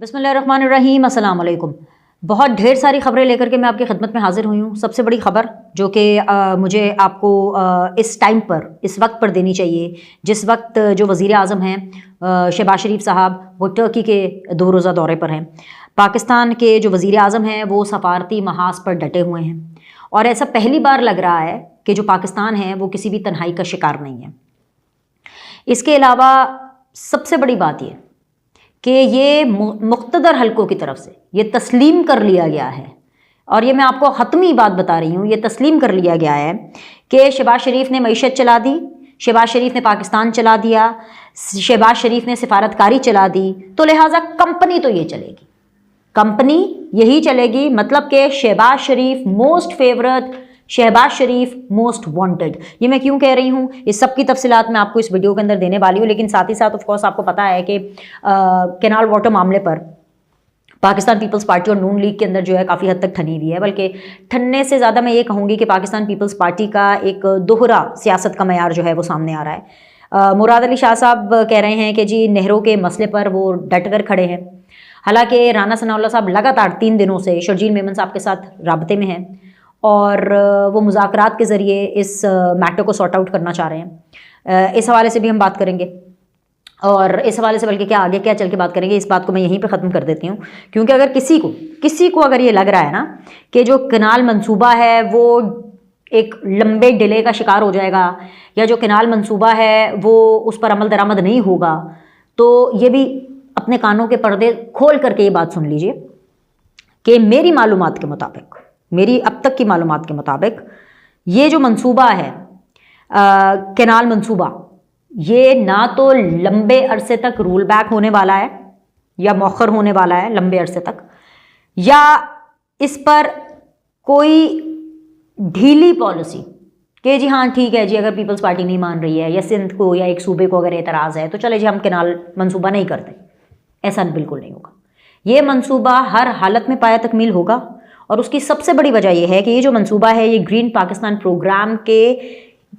बिस्मिल्लाहिर्रहमानिर्रहीम, अस्सलाम वालेकुम। बहुत ढेर सारी खबरें लेकर के मैं आपकी खिदमत में हाजिर हुई हूँ। सबसे बड़ी खबर जो कि मुझे आपको इस टाइम पर, इस वक्त पर देनी चाहिए, जिस वक्त जो वज़ीर आज़म हैं शहबाज शरीफ साहब, वो टर्की के 2 रोज़ा दौरे पर हैं। पाकिस्तान के जो वज़ीर आज़म हैं वो सफारती महाज पर डटे हुए हैं और ऐसा पहली बार लग रहा है कि जो पाकिस्तान है वो किसी भी तन्हाई का शिकार नहीं है। इसके अलावा सबसे बड़ी बात ये कि ये मुख्तदर हलकों की तरफ से ये तस्लीम कर लिया गया है, और ये मैं आपको हतमी बात बता रही हूँ, ये तस्लीम कर लिया गया है कि शहबाज शरीफ ने मईशत चला दी, शहबाज शरीफ ने पाकिस्तान चला दिया, शहबाज शरीफ ने सिफारतकारी चला दी, तो लिहाजा कंपनी तो ये चलेगी, कंपनी यही चलेगी। मतलब कि शहबाज शरीफ मोस्ट फेवरेट, शहबाज शरीफ मोस्ट वांटेड। ये मैं क्यों कह रही हूँ, इस सब की तफसीलात मैं आपको इस वीडियो के अंदर देने वाली हूँ। लेकिन साथ ही साथ ऑफ कोर्स आपको पता है कि कैनाल वाटर मामले पर पाकिस्तान पीपल्स पार्टी और नून लीग के अंदर जो है काफ़ी हद तक ठनी हुई है, बल्कि ठनने से ज़्यादा मैं ये कहूँगी कि पाकिस्तान पीपल्स पार्टी का एक दोहरा सियासत का मयार जो है वो सामने आ रहा है। मुराद अली शाह साहब कह रहे हैं कि जी नहरों के मसले पर वो डट कर खड़े हैं, हालांकि राना सनाउल्लाह साहब लगातार 3 दिनों से शर्जील मेमन साहब के साथ राब्ते में हैं और वो मुज़ाकरात के ज़रिए इस मैटर को सॉर्ट आउट करना चाह रहे हैं। इस हवाले से भी हम बात करेंगे, और इस हवाले से बल्कि क्या आगे क्या चल के बात करेंगे, इस बात को मैं यहीं पे ख़त्म कर देती हूँ। क्योंकि अगर किसी को अगर ये लग रहा है ना कि जो कनाल मंसूबा है वो एक लंबे डिले का शिकार हो जाएगा, या जो कनाल मंसूबा है वो उस पर अमल दरामद नहीं होगा, तो ये भी अपने कानों के पर्दे खोल करके ये बात सुन लीजिए कि मेरी मालूमात के मुताबिक, मेरी अब तक की मालूमात के मुताबिक ये जो मंसूबा है कैनाल मंसूबा, ये ना तो लंबे अरसे तक रोल बैक होने वाला है या मौखर होने वाला है लंबे अरसे तक, या इस पर कोई ढीली पॉलिसी कि जी हाँ ठीक है जी, अगर पीपल्स पार्टी नहीं मान रही है या सिंध को या एक सूबे को अगर एतराज़ है तो चले जी हम कैनाल मंसूबा नहीं करते, ऐसा बिल्कुल नहीं होगा। ये मंसूबा हर हालत में पाया तकमील होगा, और उसकी सबसे बड़ी वजह यह है कि ये जो मंसूबा है ये ग्रीन पाकिस्तान प्रोग्राम के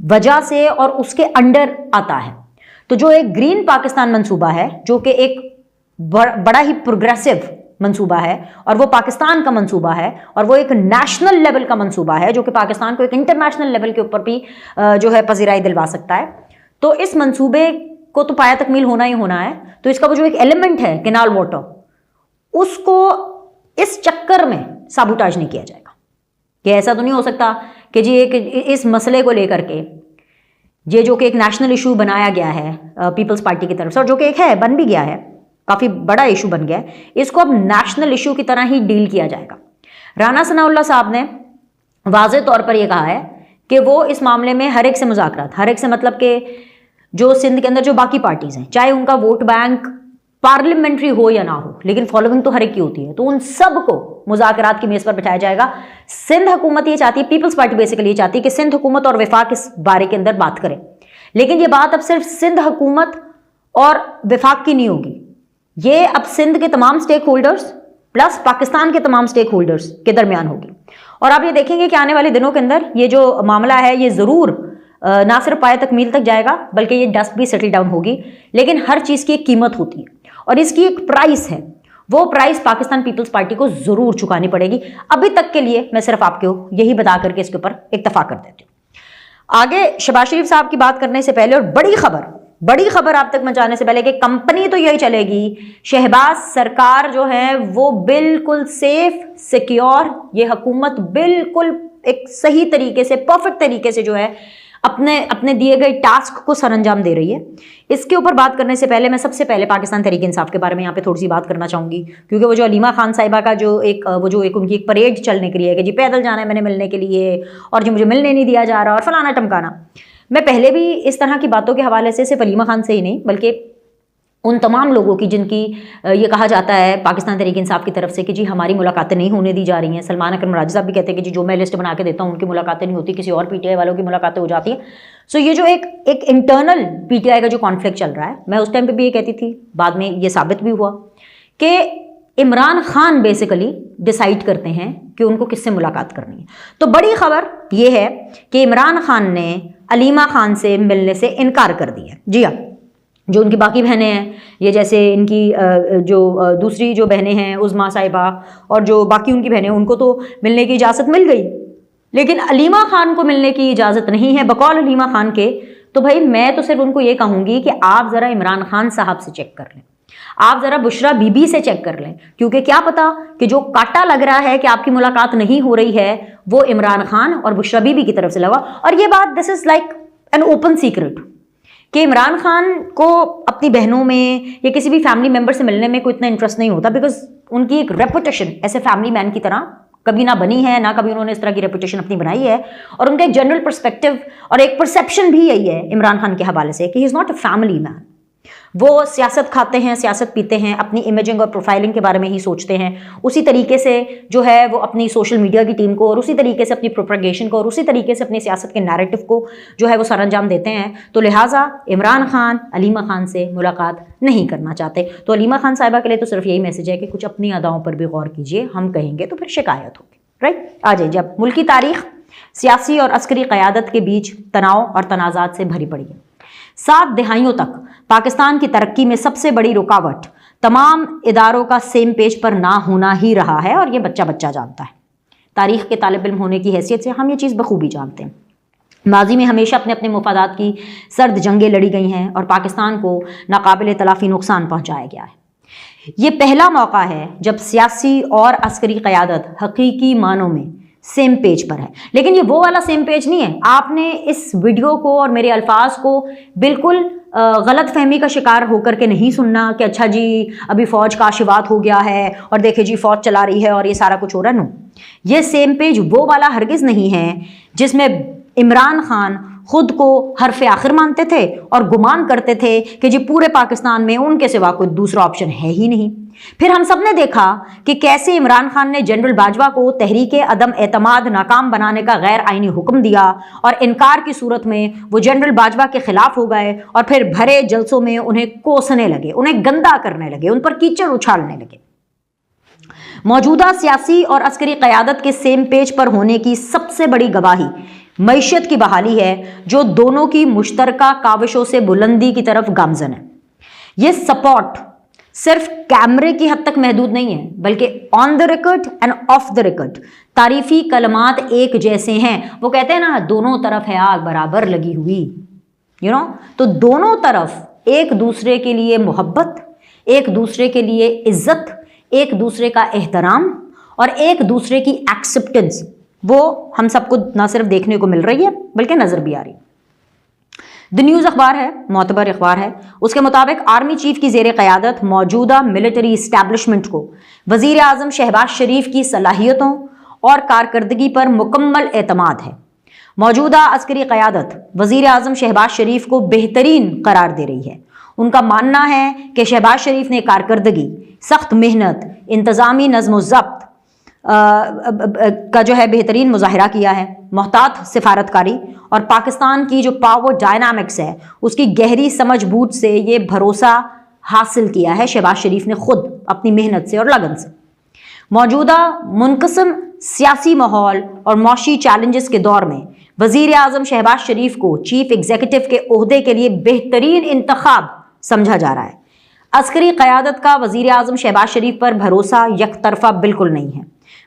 वजह से और उसके अंडर आता है। तो जो एक ग्रीन पाकिस्तान मंसूबा है जो कि एक बड़ा ही प्रोग्रेसिव मंसूबा है, और वो पाकिस्तान का मंसूबा है, और वो एक नेशनल लेवल का मंसूबा है जो कि पाकिस्तान को एक इंटरनेशनल लेवल के ऊपर भी जो है पजीराई दिलवा सकता है। तो इस मंसूबे को तो पाया तकमील होना ही होना है। तो इसका वो जो एक एलिमेंट है कैनाल वाटर, उसको इस चक्कर में साबुटाज नहीं किया जाएगा। कि ऐसा तो नहीं हो सकता कि जी एक इस मसले को लेकर के ये जो कि एक नेशनल इशू बनाया गया है पीपल्स पार्टी की तरफ से, और जो कि एक है बन भी गया है, काफ़ी बड़ा इशू बन गया है, इसको अब नेशनल इशू की तरह ही डील किया जाएगा। राना सनाउल्लाह साहब ने वाज़े तौर पर यह कहा है कि वो इस मामले में हर एक से मुज़ाकरात, हर एक से मतलब कि जो सिंध के अंदर जो बाकी पार्टीज़ हैं, चाहे उनका वोट बैंक पार्लियामेंट्री हो या ना हो, लेकिन फॉलोइंग तो हर एक की होती है, तो उन सब को मुज़ाकरात की मेज़ पर बिठाया जाएगा। सिंध हुकूमत ये चाहती है, पीपल्स पार्टी बेसिकली ये चाहती है कि सिंध हुकूमत और वफाक इस बारे के अंदर बात करें, लेकिन ये बात अब सिर्फ सिंध हुकूमत और वफाक की नहीं होगी, ये अब सिंध के तमाम स्टेक होल्डर्स प्लस पाकिस्तान के तमाम स्टेक होल्डर्स के दरमियान होगी। और आप ये देखेंगे कि आने वाले दिनों के अंदर ये जो मामला है ये ज़रूर ना सिर्फ पाया तकमील तक जाएगा, बल्कि ये डस्ट भी सेटल डाउन होगी। लेकिन हर चीज़ की एक कीमत होती है और इसकी एक प्राइस है, वो प्राइस पाकिस्तान पीपल्स पार्टी को ज़रूर चुकानी पड़ेगी। अभी तक के लिए मैं सिर्फ आपको यही बता करके इसके ऊपर इत्तफाक कर देती हूँ। आगे शहबाज शरीफ साहब की बात करने से पहले, और बड़ी खबर आप तक पहुंचाने से पहले, कि कंपनी तो यही चलेगी, शहबाज सरकार जो है वो बिल्कुल सेफ सिक्योर, ये हुकूमत बिल्कुल एक सही तरीके से, परफेक्ट तरीके से जो है अपने दिए गए टास्क को सरअंजाम दे रही है। इसके ऊपर बात करने से पहले मैं सबसे पहले पाकिस्तान तहरीक इंसाफ के बारे में यहाँ पे थोड़ी सी बात करना चाहूँगी, क्योंकि वो जो अलीमा खान साहिबा का जो एक उनकी एक परेड चलने के लिए कि जी पैदल जाना है मैंने मिलने के लिए, और जी मुझे मिलने नहीं दिया जा रहा, और फलाना टमकाना। मैं पहले भी इस तरह की बातों के हवाले से सिर्फ अलीमा खान से ही नहीं, बल्कि उन तमाम लोगों की जिनकी ये कहा जाता है पाकिस्तान तहरीक इंसाफ की तरफ से कि जी हमारी मुलाकातें नहीं होने दी जा रही हैं। सलमान अकरम राजी साहब भी कहते हैं कि जी जो मैं लिस्ट बना के देता हूँ उनकी मुलाकातें नहीं होती, किसी और पीटीआई वालों की मुलाकातें हो जाती हैं। सो ये जो एक इंटरनल पीटीआई का जो कॉन्फ्लिक्ट चल रहा है, मैं उस टाइम पर भी ये कहती थी, बाद में ये साबित भी हुआ कि इमरान खान बेसिकली डिसाइड करते हैं कि उनको किससे मुलाकात करनी है। तो बड़ी खबर ये है कि इमरान खान ने अलीमा खान से मिलने से इनकार कर दिया। जी हाँ, جو ان کی باقی بہنیں ہیں، یہ جیسے ان کی جو دوسری جو بہنیں ہیں عظمیٰ صاحبہ اور جو باقی ان کی بہنیں، ان کو تو ملنے کی اجازت مل گئی، لیکن علیمہ خان کو ملنے کی اجازت نہیں ہے بقول علیمہ خان کے. تو بھائی میں تو صرف ان کو یہ کہوں گی کہ آپ ذرا عمران خان صاحب سے چیک کر لیں، آپ ذرا بشرا بی بی سے چیک کر لیں، کیونکہ کیا پتا کہ جو کاٹا لگ رہا ہے کہ آپ کی ملاقات نہیں ہو رہی ہے وہ عمران خان اور بشرا بی بی کی طرف سے لگا. اور یہ بات this is like an open secret کہ عمران خان کو اپنی بہنوں میں یا کسی بھی فیملی ممبر سے ملنے میں کوئی اتنا انٹرسٹ نہیں ہوتا، بیکاز ان کی ایک ریپوٹیشن ایسے فیملی مین کی طرح کبھی نہ بنی ہے، نہ کبھی انہوں نے اس طرح کی ریپوٹیشن اپنی بنائی ہے. اور ان کا ایک جنرل پرسپیکٹو اور ایک پرسیپشن بھی یہی ہے عمران خان کے حوالے سے کہ ہی is not a family man. وہ سیاست کھاتے ہیں، سیاست پیتے ہیں، اپنی امیجنگ اور پروفائلنگ کے بارے میں ہی سوچتے ہیں، اسی طریقے سے جو ہے وہ اپنی سوشل میڈیا کی ٹیم کو اور اسی طریقے سے اپنی پروپیگیشن کو اور اسی طریقے سے اپنی سیاست کے نیریٹو کو جو ہے وہ سر انجام دیتے ہیں. تو لہٰذا عمران خان علیمہ خان سے ملاقات نہیں کرنا چاہتے. تو علیمہ خان صاحبہ کے لیے تو صرف یہی میسج ہے کہ کچھ اپنی اداؤں پر بھی غور کیجیے، ہم کہیں گے تو پھر شکایت ہوگی. رائٹ. آ جائیے. جب ملکی تاریخ سیاسی اور عسکری قیادت کے بیچ تناؤ اور تنازعات سے بھری پڑی ہے. 7 دہائیوں تک پاکستان کی ترقی میں سب سے بڑی رکاوٹ تمام اداروں کا سیم پیج پر نہ ہونا ہی رہا ہے، اور یہ بچہ بچہ جانتا ہے. تاریخ کے طالب علم ہونے کی حیثیت سے ہم یہ چیز بخوبی جانتے ہیں. ماضی میں ہمیشہ اپنے اپنے مفادات کی سرد جنگیں لڑی گئی ہیں اور پاکستان کو ناقابل تلافی نقصان پہنچایا گیا ہے. یہ پہلا موقع ہے جب سیاسی اور عسکری قیادت حقیقی معنوں میں سیم پیج پر ہے. لیکن یہ وہ والا سیم پیج نہیں ہے. آپ نے اس ویڈیو کو اور میرے الفاظ کو بالکل غلط فہمی کا شکار ہو کر کے نہیں سننا کہ اچھا جی ابھی فوج کا آشیواد ہو گیا ہے اور دیکھیں جی فوج چلا رہی ہے اور یہ سارا کچھ ہو رہا ہے. نو، یہ سیم پیج وہ والا ہرگز نہیں ہے جس میں عمران خان خود کو حرف آخر مانتے تھے اور گمان کرتے تھے کہ جی پورے پاکستان میں ان کے سوا کوئی دوسرا آپشن ہے ہی نہیں. پھر ہم سب نے دیکھا کہ کیسے عمران خان نے جنرل باجوہ کو تحریک عدم اعتماد ناکام بنانے کا غیر آئینی حکم دیا اور انکار کی صورت میں وہ جنرل باجوہ کے خلاف ہو گئے اور پھر بھرے جلسوں میں انہیں کوسنے لگے، انہیں گندا کرنے لگے، ان پر کیچڑ اچھالنے لگے. موجودہ سیاسی اور عسکری قیادت کے سیم پیج پر ہونے کی سب سے بڑی گواہی معیشت کی بحالی ہے جو دونوں کی مشترکہ کاوشوں سے بلندی کی طرف گامزن ہے. یہ سپورٹ صرف کیمرے کی حد تک محدود نہیں ہے بلکہ on the record and off the record تعریفی کلمات ایک جیسے ہیں. وہ کہتے ہیں نا دونوں طرف ہے آگ برابر لگی ہوئی، تو دونوں طرف ایک دوسرے کے لیے محبت، ایک دوسرے کے لیے عزت، ایک دوسرے کا احترام اور ایک دوسرے کی ایکسیپٹنس وہ ہم سب کو نہ صرف دیکھنے کو مل رہی ہے بلکہ نظر بھی آ رہی ہے. دی نیوز اخبار ہے، معتبر اخبار ہے، اس کے مطابق آرمی چیف کی زیر قیادت موجودہ ملٹری اسٹیبلشمنٹ کو وزیر اعظم شہباز شریف کی صلاحیتوں اور کارکردگی پر مکمل اعتماد ہے. موجودہ عسکری قیادت وزیر اعظم شہباز شریف کو بہترین قرار دے رہی ہے. ان کا ماننا ہے کہ شہباز شریف نے کارکردگی، سخت محنت، انتظامی نظم و ضبط کا جو ہے بہترین مظاہرہ کیا ہے. محتاط سفارتکاری اور پاکستان کی جو پاور ڈائنامکس ہے اس کی گہری سمجھ بوجھ سے یہ بھروسہ حاصل کیا ہے شہباز شریف نے خود اپنی محنت سے اور لگن سے. موجودہ منقسم سیاسی ماحول اور معاشی چیلنجز کے دور میں وزیر اعظم شہباز شریف کو چیف ایگزیکٹو کے عہدے کے لیے بہترین انتخاب سمجھا جا رہا ہے. عسکری قیادت کا وزیر اعظم شہباز شریف پر بھروسہ یک طرفہ بالکل نہیں ہے.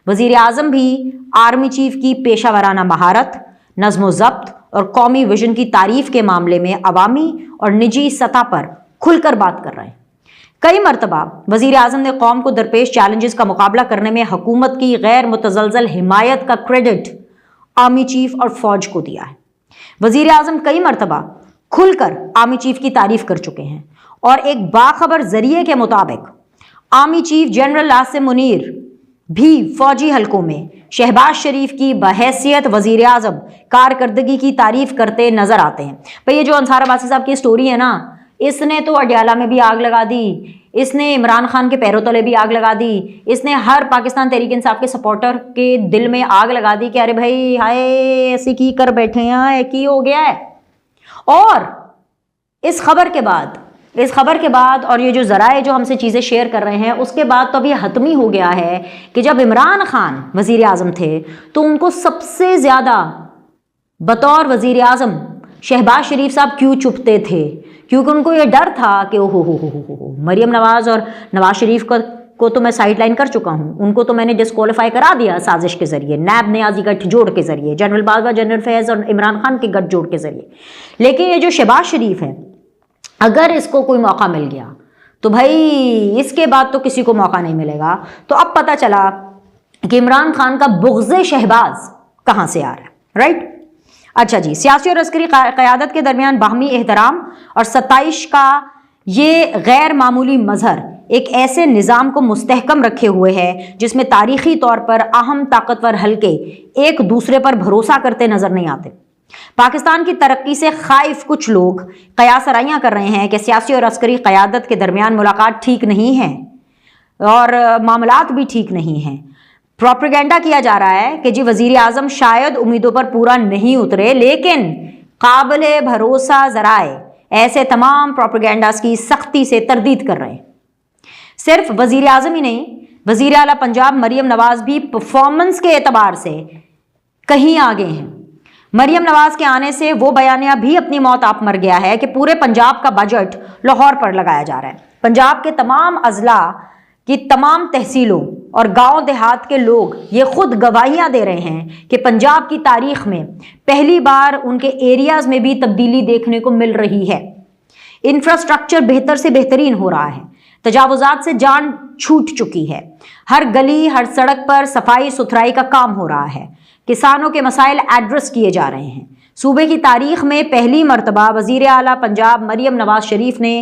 وزیر اعظم بھی آرمی چیف کی پیشہ ورانہ مہارت، نظم و ضبط اور قومی ویژن کی تعریف کے معاملے میں عوامی اور نجی سطح پر کھل کر بات کر رہے ہیں. کئی مرتبہ وزیر اعظم نے قوم کو درپیش چیلنجز کا مقابلہ کرنے میں حکومت کی غیر متزلزل حمایت کا کریڈٹ آرمی چیف اور فوج کو دیا ہے. وزیر اعظم کئی مرتبہ کھل کر آرمی چیف کی تعریف کر چکے ہیں اور ایک باخبر ذریعے کے مطابق army chief general Asim Munir بھی فوجی حلقوں میں شہباز شریف کی بحیثیت وزیر اعظم کارکردگی کی تعریف کرتے نظر آتے ہیں. بھئی یہ جو انصار عباسی صاحب کی سٹوری ہے نا، اس نے تو اڈیالہ میں بھی آگ لگا دی، اس نے عمران خان کے پیروں تلے بھی آگ لگا دی، اس نے ہر پاکستان تحریک انصاف کے سپورٹر کے دل میں آگ لگا دی کہ ارے بھائی ہائے ایسی کی کر بیٹھے ہیں، کی ہو گیا ہے. اور اس خبر کے بعد اور یہ جو ذرائع جو ہم سے چیزیں شیئر کر رہے ہیں اس کے بعد تو اب یہ حتمی ہو گیا ہے کہ جب عمران خان وزیر اعظم تھے تو ان کو سب سے زیادہ بطور وزیر اعظم شہباز شریف صاحب کیوں چپتے تھے، क्योंकि उनको ये डर था कि ओ हो मरियम नवाज और नवाज शरीफ को तो मैं साइड लाइन कर चुका हूँ, उनको तो मैंने डिस्क्वालीफाई करा दिया साजिश के जरिए, नैब नियाजी गठजोड़ के जरिए, जनरल बाजवा, जनरल फैज़ और इमरान खान के गठजोड़ के जरिए। लेकिन ये जो शहबाज शरीफ है, अगर इसको कोई मौका मिल गया तो भाई इसके बाद तो किसी को मौका नहीं मिलेगा। तो अब पता चला कि इमरान खान का बुग़्ज़े शहबाज कहाँ से आ रहा है, राइट। अच्छा जी, सियासी और अस्करी क़यादत के दरमियान बाहमी एहतराम और सताइश का ये गैर मामूली मजहर एक ऐसे निज़ाम को मुस्तहकम रखे हुए है जिसमें तारीख़ी तौर पर अहम ताकतवर हल्के एक दूसरे पर भरोसा करते नज़र नहीं आते। पाकिस्तान की तरक्की से खाइफ कुछ लोग कयासराइयाँ कर रहे हैं कि सियासी और अस्करी क़यादत के दरमियान मुलाकात ठीक नहीं है और मामलात भी ठीक नहीं हैं। प्रोपेगेंडा किया जा रहा है कि जी वज़ीर आज़म शायद उम्मीदों पर पूरा नहीं उतरे, लेकिन काबिल भरोसा ज़राए ऐसे तमाम प्रोपेगेंडास की सख्ती से तरदीद कर रहे हैं। सिर्फ वज़ीर आज़म ही नहीं, वज़ीर आला पंजाब मरियम नवाज भी परफॉर्मेंस के एतबार से कहीं आगे हैं। मरियम नवाज के आने से वो बयानिया भी अपनी मौत आप मर गया है कि पूरे पंजाब का बजट लाहौर पर लगाया जा रहा है। पंजाब के तमाम अजला की तमाम तहसीलों और गांव देहात के लोग ये खुद गवाहियां दे रहे हैं कि पंजाब की तारीख में पहली बार उनके एरियाज में भी तब्दीली देखने को मिल रही है। इंफ्रास्ट्रक्चर बेहतर से बेहतरीन हो रहा है, तजावुजात से जान छूट चुकी है, हर गली हर सड़क पर सफाई सुथराई का काम हो रहा है, किसानों के मसाइल एड्रेस किए जा रहे हैं। सूबे की तारीख में पहली मरतबा वज़ीर आला पंजाब मरियम नवाज शरीफ ने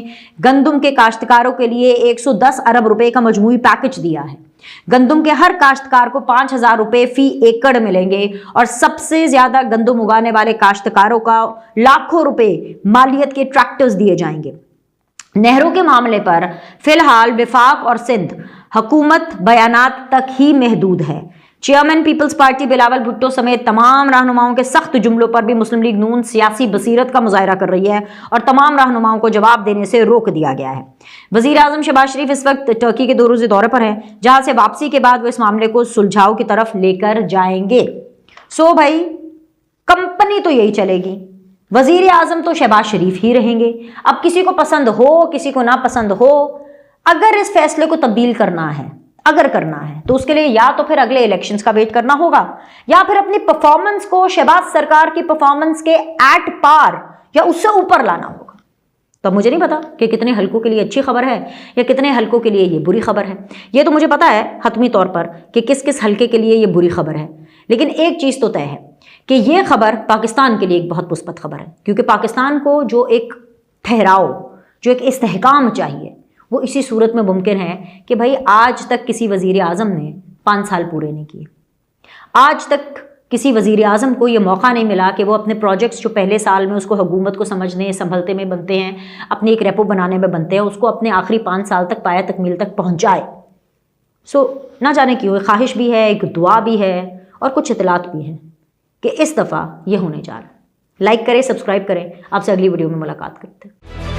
गंदम के काश्तकारों के लिए 110 अरब रुपए का मजमूई पैकेज दिया है। गंदम के हर काश्तकार को 5,000 रुपए फी एकड़ मिलेंगे और सबसे ज्यादा गंदम उगाने वाले काश्तकारों का लाखों रुपए मालियत के ट्रैक्टर्स दिए जाएंगे। नहरों के मामले पर फिलहाल विफाक और सिंध हुकूमत बयानात तक ही महदूद है। Chairman people's party Bilawal Bhutto समेत तमाम रहनुमाओं के सख्त जुमलों पर भी मुस्लिम लीग नून सियासी बसीरत का मुजाहरा कर रही है और तमाम रहनुमाओं को जवाब देने से रोक दिया गया है। वज़ीर आज़म शहबाज शरीफ इस वक्त टर्की के 2 रोज़े दौरे पर हैं, जहां से वापसी के बाद वो इस मामले को सुलझाव की तरफ लेकर जाएंगे। सो भाई कंपनी तो यही चलेगी, वज़ीर आज़म तो शहबाज शरीफ ही रहेंगे। अब किसी को पसंद हो किसी को ना पसंद हो, अगर इस फैसले को तब्दील करना है, अगर करना है तो उसके लिए या तो फिर अगले इलेक्शंस का वेट करना होगा या फिर अपनी परफॉर्मेंस को शहबाज सरकार की परफॉर्मेंस के एट पार या उससे ऊपर लाना होगा। तो मुझे नहीं पता कि कितने हलकों के लिए अच्छी खबर है या कितने हलकों के लिए ये बुरी खबर है। ये तो मुझे पता है हतमी तौर पर कि किस किस हलके के लिए ये बुरी खबर है, लेकिन एक चीज़ तो तय है कि ये खबर पाकिस्तान के लिए एक बहुत मुस्बत खबर है, क्योंकि पाकिस्तान को जो एक ठहराव, जो एक इस्तेहकाम चाहिए, वो इसी सूरत में मुमकिन है कि भाई आज तक किसी वज़ीर आज़म ने 5 साल पूरे नहीं किए। आज तक किसी वज़ीर आज़म को ये मौका नहीं मिला कि वो अपने प्रोजेक्ट्स जो पहले साल में उसको हुकूमत को समझने संभलते में बनते हैं, अपनी एक रेपो बनाने में बनते हैं, उसको अपने आखिरी 5 साल तक पाया तकमील तक पहुँचाए। सो ना जाने क्यों एक ख्वाहिश भी है, एक दुआ भी है और कुछ इतलात भी हैं कि इस दफ़ा ये होने जा रहा है। लाइक करें, सब्सक्राइब करें। आपसे अगली वीडियो में मुलाकात करते हैं।